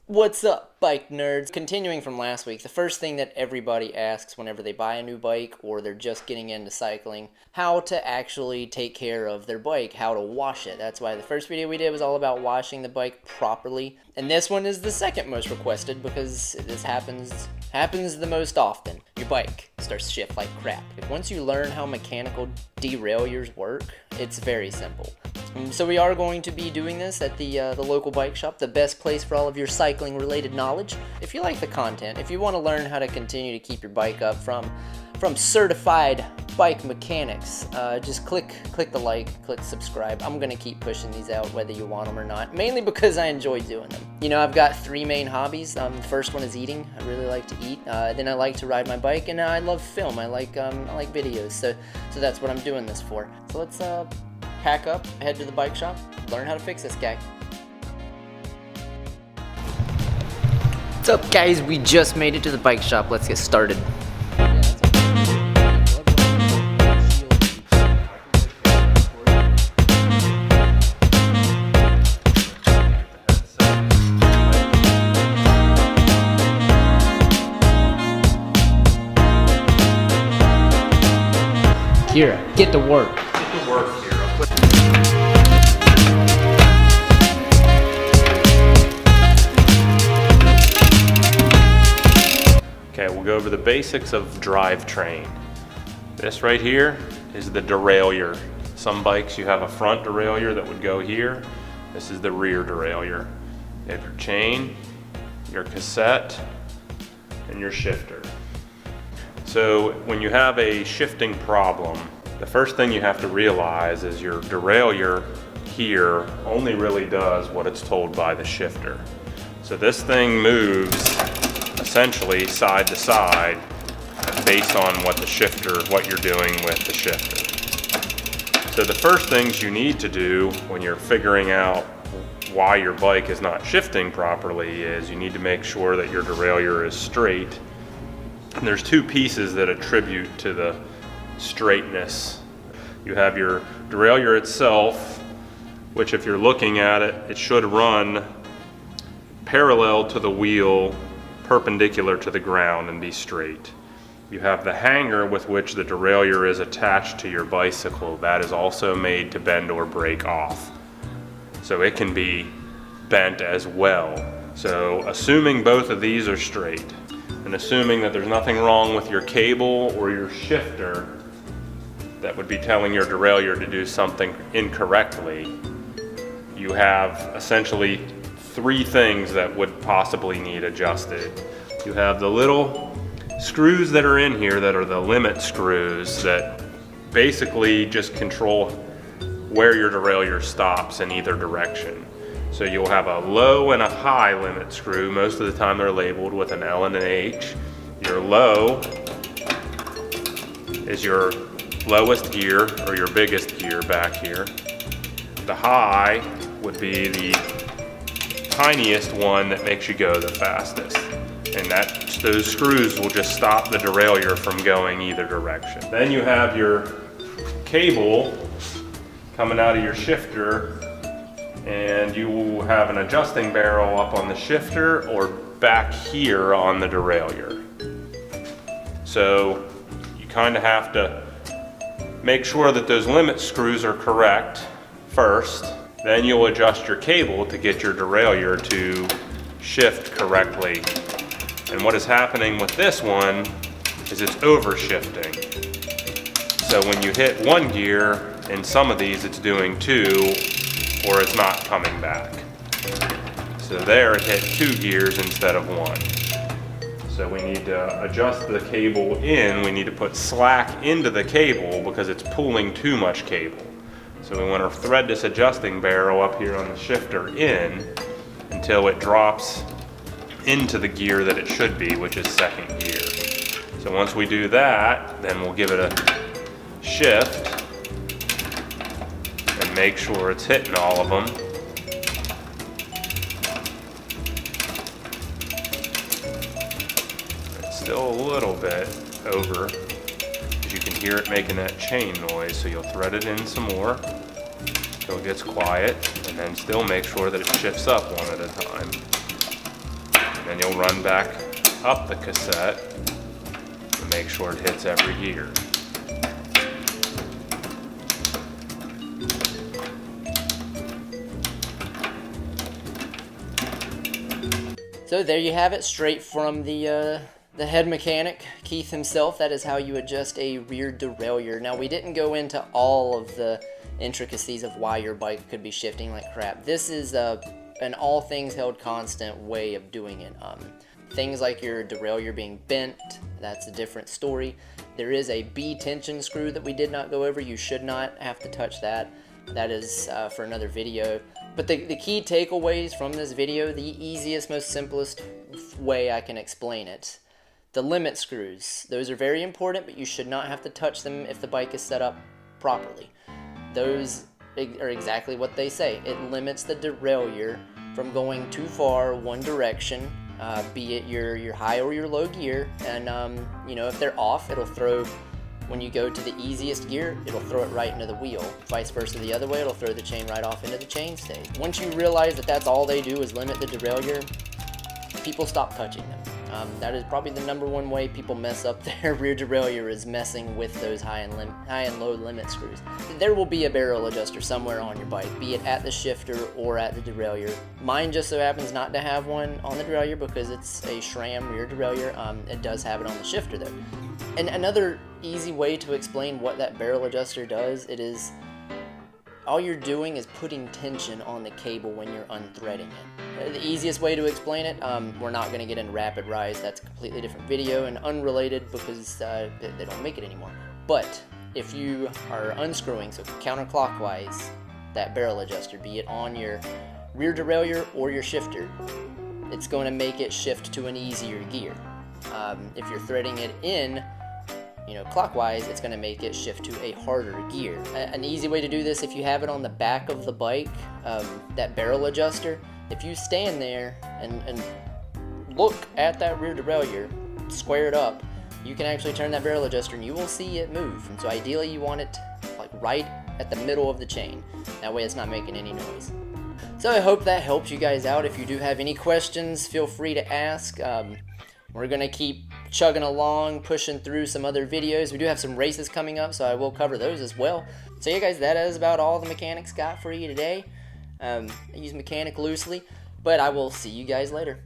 What's up, bike nerds? Continuing from last week, the first thing that everybody asks whenever they buy a new bike or they're just getting into cycling, how to actually take care of their bike, how to wash it. That's why the first video we did was all about washing the bike properly. And this one is the second most requested because this happens the most often. Your bike starts to shift like crap. Once you learn how mechanical derailleurs work, it's very simple. So we are going to be doing this at the local bike shop, the best place for all of your cycling related knowledge. If you like the content, if you want to learn how to continue to keep your bike up from certified bike mechanics, just click the like, click subscribe. I'm gonna keep pushing these out whether you want them or not, mainly because I enjoy doing them. You know, I've got three main hobbies. The first one is eating. I really like to eat. Then I like to ride my bike, and I love film. I like videos. So that's what I'm doing this for. So let's pack up, head to the bike shop, learn how to fix this guy. What's up, guys? We just made it to the bike shop. Let's get started. Kira, get to work. Get to work, Kira. Okay, we'll go over the basics of drivetrain. This right here is the derailleur. Some bikes you have a front derailleur that would go here. This is the rear derailleur. You have your chain, your cassette, and your shifter. So when you have a shifting problem, the first thing you have to realize is your derailleur here only really does what it's told by the shifter. So this thing moves essentially side to side based on what you're doing with the shifter. So the first things you need to do when you're figuring out why your bike is not shifting properly is you need to make sure that your derailleur is straight. And there's two pieces that attribute to the straightness. You have your derailleur itself, which if you're looking at it, it should run parallel to the wheel, perpendicular to the ground, and be straight. You have the hanger with which the derailleur is attached to your bicycle. That is also made to bend or break off. So it can be bent as well. So assuming both of these are straight, and assuming that there's nothing wrong with your cable or your shifter that would be telling your derailleur to do something incorrectly, you have essentially three things that would possibly need adjusted. You have the little screws that are in here that are the limit screws that basically just control where your derailleur stops in either direction. So you'll have a low and a high limit screw. Most of the time they're labeled with an L and an H. Your low is your lowest gear or your biggest gear back here. The high would be the tiniest one that makes you go the fastest. And those screws will just stop the derailleur from going either direction. Then you have your cable coming out of your shifter, and you will have an adjusting barrel up on the shifter or back here on the derailleur. So you kind of have to make sure that those limit screws are correct first, then you'll adjust your cable to get your derailleur to shift correctly. And what is happening with this one is it's over shifting. So when you hit one gear, in some of these it's doing two, or it's not coming back. So there it hit two gears instead of one. So we need to adjust the cable in. We need to put slack into the cable because it's pulling too much cable. So we want to thread this adjusting barrel up here on the shifter in until it drops into the gear that it should be, which is second gear. So once we do that, then we'll give it a shift and make sure it's hitting all of them. It's still a little bit over, because you can hear it making that chain noise, so you'll thread it in some more until it gets quiet, and then still make sure that it shifts up one at a time. Then you'll run back up the cassette to make sure it hits every gear. So there you have it, straight from the head mechanic, Keith himself. That is how you adjust a rear derailleur. Now, we didn't go into all of the intricacies of why your bike could be shifting like crap. This is an all things held constant way of doing it. Things like your derailleur being bent, that's a different story. There is a B tension screw that we did not go over. You should not have to touch that. That is for another video. But the key takeaways from this video, the easiest, most simplest way I can explain it. The limit screws, those are very important, but you should not have to touch them if the bike is set up properly. Those are exactly what they say. It limits the derailleur from going too far one direction, be it your high or your low gear. And you know, if they're off, it'll throw, when you go to the easiest gear, it'll throw it right into the wheel. Vice versa the other way, it'll throw the chain right off into the chain stage. Once you realize that that's all they do is limit the derailleur, people stop touching them. That is probably the #1 way people mess up their rear derailleur, is messing with those high and low limit screws. There will be a barrel adjuster somewhere on your bike, be it at the shifter or at the derailleur. Mine just so happens not to have one on the derailleur because it's a Sram rear derailleur. It does have it on the shifter though. And another easy way to explain what that barrel adjuster does, it is all you're doing is putting tension on the cable when you're unthreading it. The easiest way to explain it, we're not going to get into rapid rise, that's a completely different video and unrelated because they don't make it anymore. But if you are unscrewing, so counterclockwise, that barrel adjuster, be it on your rear derailleur or your shifter, it's going to make it shift to an easier gear. If you're threading it in, clockwise, it's going to make it shift to a harder gear. An easy way to do this, if you have it on the back of the bike, that barrel adjuster, if you stand there and look at that rear derailleur, square it up, you can actually turn that barrel adjuster and you will see it move. And so ideally you want it like right at the middle of the chain. That way it's not making any noise. So I hope that helps you guys out. If you do have any questions, feel free to ask. We're going to keep chugging along, pushing through some other videos. We do have some races coming up, so I will cover those as well. So yeah guys, that is about all the mechanics got for you today. I use mechanic loosely, but I will see you guys later.